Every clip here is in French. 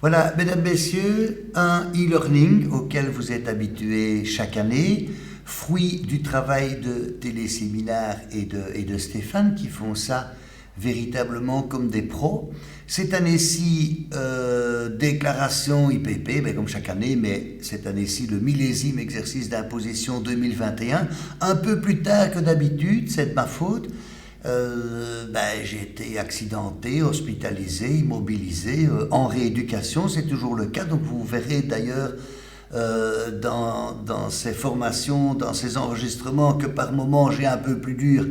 Voilà, mesdames, messieurs, un e-learning auquel vous êtes habitués chaque année, fruit du travail de Téléséminaire et de Stéphane qui font ça véritablement comme des pros. Cette année-ci, déclaration IPP, comme chaque année, mais cette année-ci, le millésime exercice d'imposition 2021, un peu plus tard que d'habitude, c'est de ma faute. J'ai été accidenté, hospitalisé, immobilisé, en rééducation, c'est toujours le cas. Donc vous verrez d'ailleurs dans ces formations, dans ces enregistrements, que par moments j'ai un peu plus dur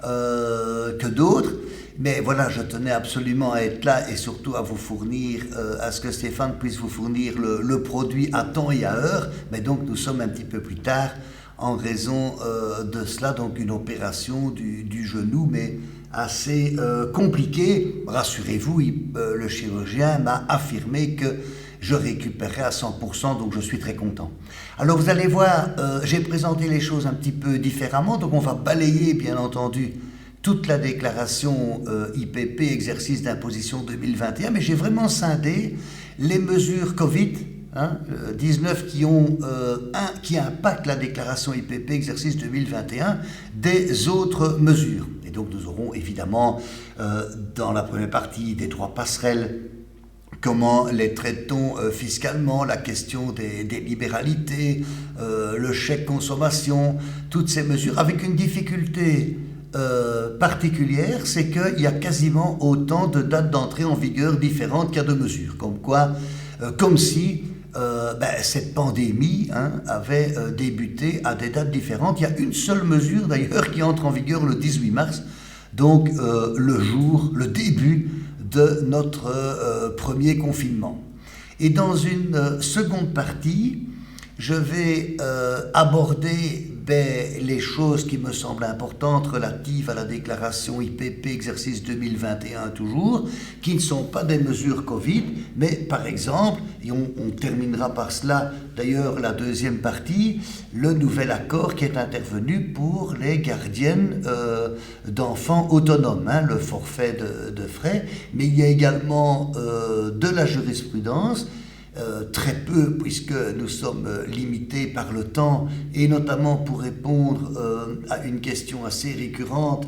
que d'autres. Mais voilà, je tenais absolument à être là et surtout à vous fournir, à ce que Stéphane puisse vous fournir le produit à temps et à heure. Mais donc nous sommes un petit peu plus tard en raison de cela, donc une opération du genou, mais assez compliquée. Rassurez-vous, le chirurgien m'a affirmé que je récupérerai à 100%, donc je suis très content. Alors vous allez voir, j'ai présenté les choses un petit peu différemment, donc on va balayer bien entendu toute la déclaration IPP, exercice d'imposition 2021, mais j'ai vraiment scindé les mesures Covid, 19 qui impactent la déclaration IPP exercice 2021 des autres mesures. Et donc nous aurons évidemment dans la première partie des droits passerelles, comment les traite-t-on fiscalement, la question des libéralités, le chèque consommation, toutes ces mesures, avec une difficulté particulière, c'est qu'il y a quasiment autant de dates d'entrée en vigueur différentes qu'il y a de mesures, comme si cette pandémie avait débuté à des dates différentes. Il y a une seule mesure d'ailleurs qui entre en vigueur le 18 mars, donc le début de notre premier confinement. Et dans une seconde partie, je vais aborder les choses qui me semblent importantes relatives à la déclaration IPP exercice 2021 toujours, qui ne sont pas des mesures Covid, mais par exemple, et on terminera par cela d'ailleurs la deuxième partie, le nouvel accord qui est intervenu pour les gardiennes d'enfants autonomes, le forfait de frais, mais il y a également de la jurisprudence, très peu puisque nous sommes limités par le temps et notamment pour répondre à une question assez récurrente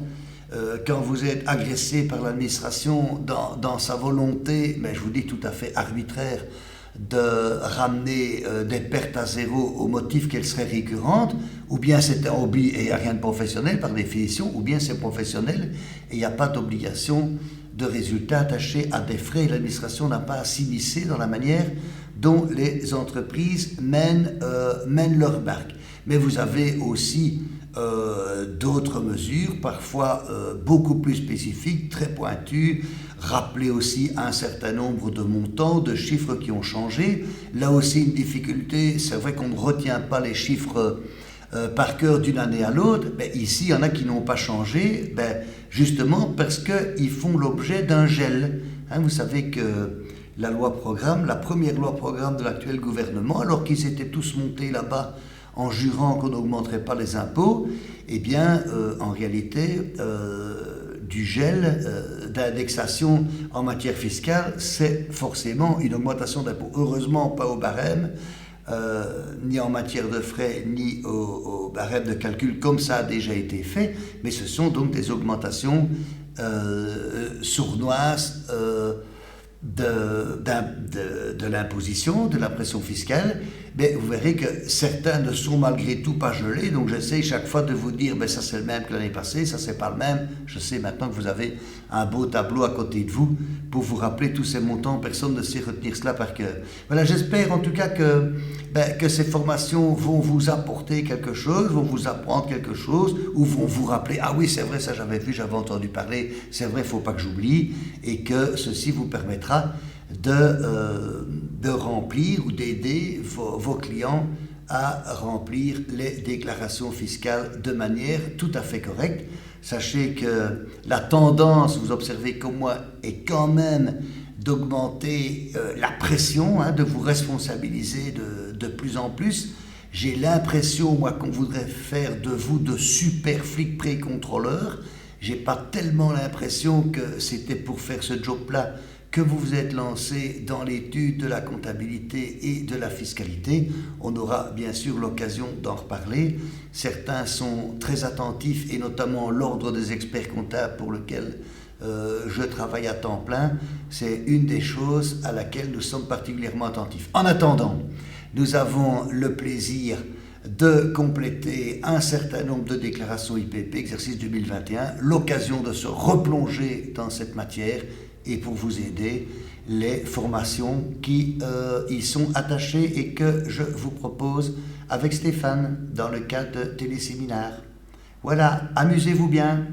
quand vous êtes agressé par l'administration dans sa volonté, mais je vous dis tout à fait arbitraire, de ramener des pertes à zéro au motif qu'elles seraient récurrentes, ou bien c'est un hobby et il n'y a rien de professionnel par définition, ou bien c'est professionnel et il n'y a pas d'obligation de résultats attachés à des frais et l'administration n'a pas à s'immiscer dans la manière dont les entreprises mènent leur barque. Mais vous avez aussi d'autres mesures, parfois beaucoup plus spécifiques, très pointues, rappeler aussi un certain nombre de montants, de chiffres qui ont changé. Là aussi une difficulté, c'est vrai qu'on ne retient pas les chiffres par cœur d'une année à l'autre. Ici, il y en a qui n'ont pas changé, justement parce qu'ils font l'objet d'un gel. Vous savez que la première loi programme de l'actuel gouvernement, alors qu'ils étaient tous montés là-bas en jurant qu'on n'augmenterait pas les impôts, en réalité, du gel d'indexation en matière fiscale, c'est forcément une augmentation d'impôts. Heureusement, pas au barème, ni en matière de frais, ni au barème de calcul, comme ça a déjà été fait, mais ce sont donc des augmentations sournoises de l'imposition, de la pression fiscale, mais vous verrez que certains ne sont malgré tout pas gelés, donc j'essaie chaque fois de vous dire, ça c'est le même que l'année passée, ça c'est pas le même, je sais maintenant que vous avez un beau tableau à côté de vous pour vous rappeler tous ces montants, personne ne sait retenir cela par cœur. Voilà, j'espère en tout cas que ces formations vont vous apporter quelque chose, vont vous apprendre quelque chose, ou vont vous rappeler, ah oui c'est vrai, ça j'avais vu, j'avais entendu parler, c'est vrai, il ne faut pas que j'oublie, et que ceci vous permettra de remplir ou d'aider vos clients à remplir les déclarations fiscales de manière tout à fait correcte. Sachez que la tendance, vous observez comme moi, est quand même d'augmenter la pression, de vous responsabiliser de plus en plus. J'ai l'impression, moi, qu'on voudrait faire de vous de super flics pré-contrôleurs. J'ai pas tellement l'impression que c'était pour faire ce job-là que vous vous êtes lancé dans l'étude de la comptabilité et de la fiscalité. On aura bien sûr l'occasion d'en reparler. Certains sont très attentifs, et notamment l'ordre des experts comptables pour lequel je travaille à temps plein. C'est une des choses à laquelle nous sommes particulièrement attentifs. En attendant, nous avons le plaisir de compléter un certain nombre de déclarations IPP, exercice 2021, l'occasion de se replonger dans cette matière, et pour vous aider, les formations qui y sont attachées et que je vous propose avec Stéphane dans le cadre de téléséminaires. Voilà, amusez-vous bien.